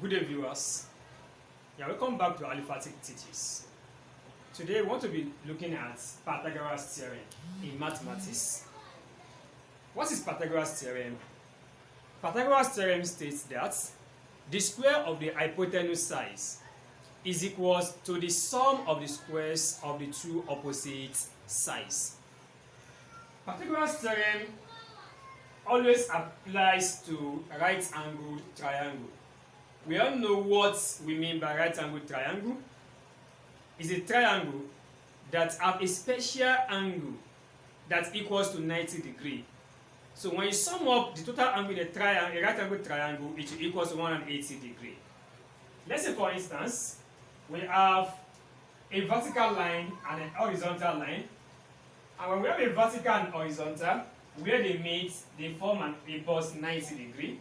Good day, viewers. Welcome back to Aliphatic Teaches. Today we want to be looking at Pythagoras' theorem in mathematics. What is Pythagoras' theorem? Pythagoras' theorem states that the square of the hypotenuse sides is equals to the sum of the squares of the two opposite sides. Pythagoras' theorem always applies to right-angled triangle. We all know what we mean by right-angled triangle. It's a triangle that have a special angle that equals to 90 degrees. So when you sum up the total angle in a right-angled triangle, it will equal to 180 degrees. Let's say, for instance, we have a vertical line and an horizontal line. And when we have a vertical and horizontal, where they meet, they form a bus 90 degrees.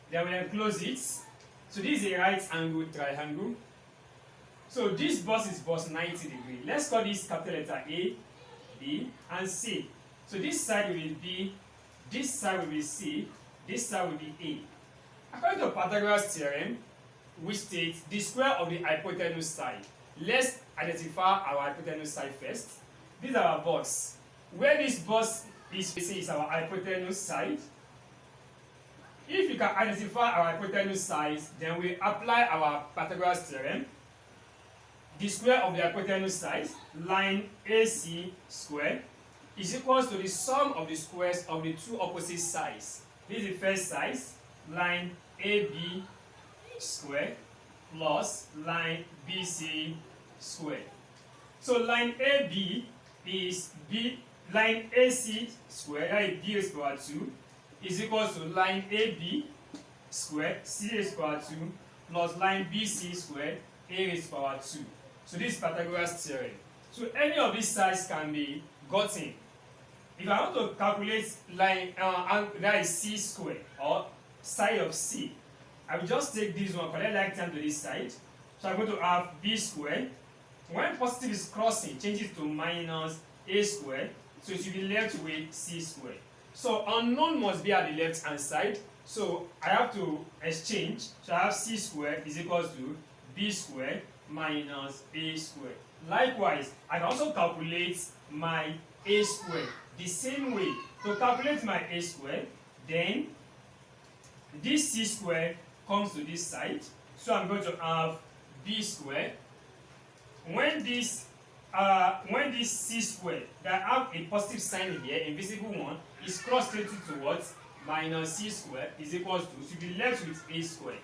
Then we enclose it. So this is a right angled triangle. So this bus is bus 90 degrees. Let's call this capital letter A, B, and C. So this side will be B, this side will be C, this side will be A. According to Pythagoras' theorem, which states the square of the hypotenuse side. Let's identify our hypotenuse side first. This is our bus. Where this bus is facing is our hypotenuse side. If you can identify our hypotenuse sides, then we apply our Pythagoras theorem. The square of the hypotenuse side, line AC square, is equals to the sum of the squares of the two opposite sides. This is the first side, line AB square plus line BC square. So line AB is line AC square, that is B raised to power 2, is equals to line AB square, C raised to power 2, plus line BC square, A raised to power 2. So this is Pythagoras' theorem. So any of these sides can be gotten. If I want to calculate line, that is C square, or side of C, I will just take this one, connect like term to this side. So I'm going to have B square. When positive is crossing, change it to minus A square. So it will be left with C square. So unknown must be at the left hand side. So I have to exchange. So I have C square is equals to B square minus A square. Likewise, I can also calculate my A square the same way. To calculate my A square, then this C square comes to this side. So I'm going to have B square. When this C square that have a positive sign here, invisible one, is cross-related towards minus C square is equals to be left with A square.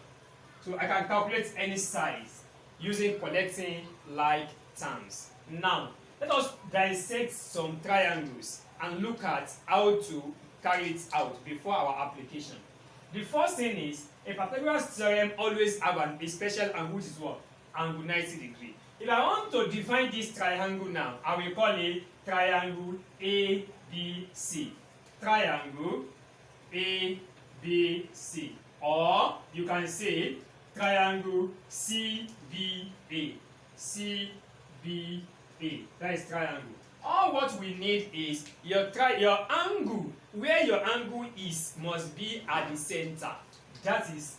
So I can calculate any size using collecting like terms. Now, let us dissect some triangles and look at how to carry it out before our application. The first thing is, a Pythagoras theorem always have a special angle, which is what? Angle 90 degrees. If I want to define this triangle now, I will call it triangle ABC. Triangle ABC. Or you can say triangle CBA. CBA. That is triangle. All what we need is your angle. Where your angle is must be at the center. That is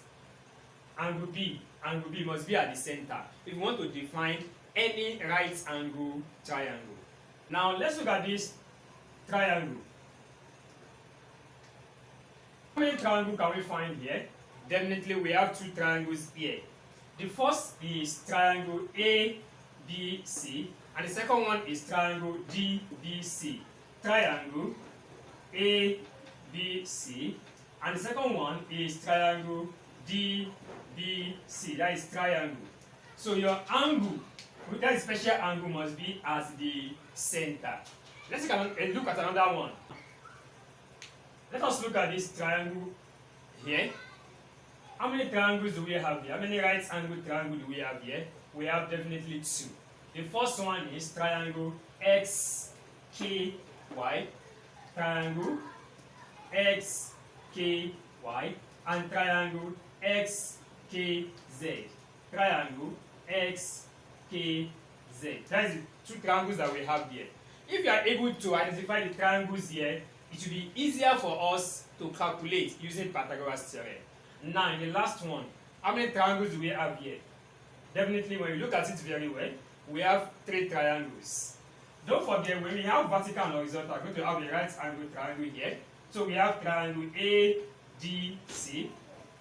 angle B. Angle B must be at the center if you want to define any right angle triangle. Now let's look at this triangle. How many triangles can we find here? Definitely we have two triangles here. The first is triangle ABC and the second one is triangle DBC. Triangle ABC and the second one is triangle DBC. That is triangle. So your angle, that special angle, must be at the center. Let's look at another one. Let us look at this triangle here. How many triangles do we have here? How many right angle triangles do we have here? We have definitely two. The first one is triangle XKY. Triangle XKY and triangle XKZ. Triangle XKZ. That is the two triangles that we have here. If you are able to identify the triangles here, it will be easier for us to calculate using Pythagoras theorem. Now, in the last one, How many triangles do we have here? Definitely, when you look at it very well, we have 3 triangles. Don't forget, when we have vertical and horizontal, we're going to have a right angle triangle here. So we have triangle ADC,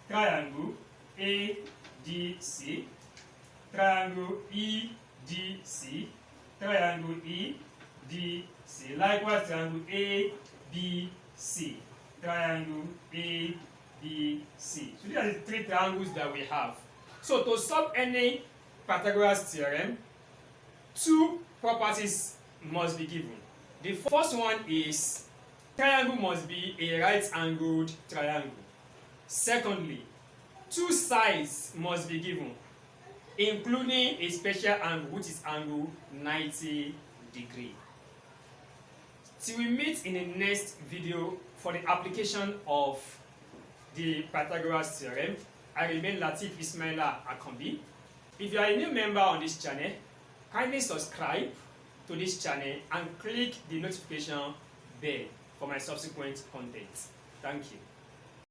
triangle ADC, triangle EDC, triangle EDC. Likewise, triangle ABC, triangle ABC. So these are the 3 triangles that we have. So to solve any Pythagoras theorem, 2 properties must be given. The first one is triangle must be a right-angled triangle. Secondly, 2 sides must be given, including a special angle, which is angle 90 degrees. Till we meet in the next video for the application of the Pythagoras theorem, I remain Latif Ismaila Akambi. If you are a new member on this channel, kindly subscribe to this channel and click the notification bell for my subsequent content. Thank you.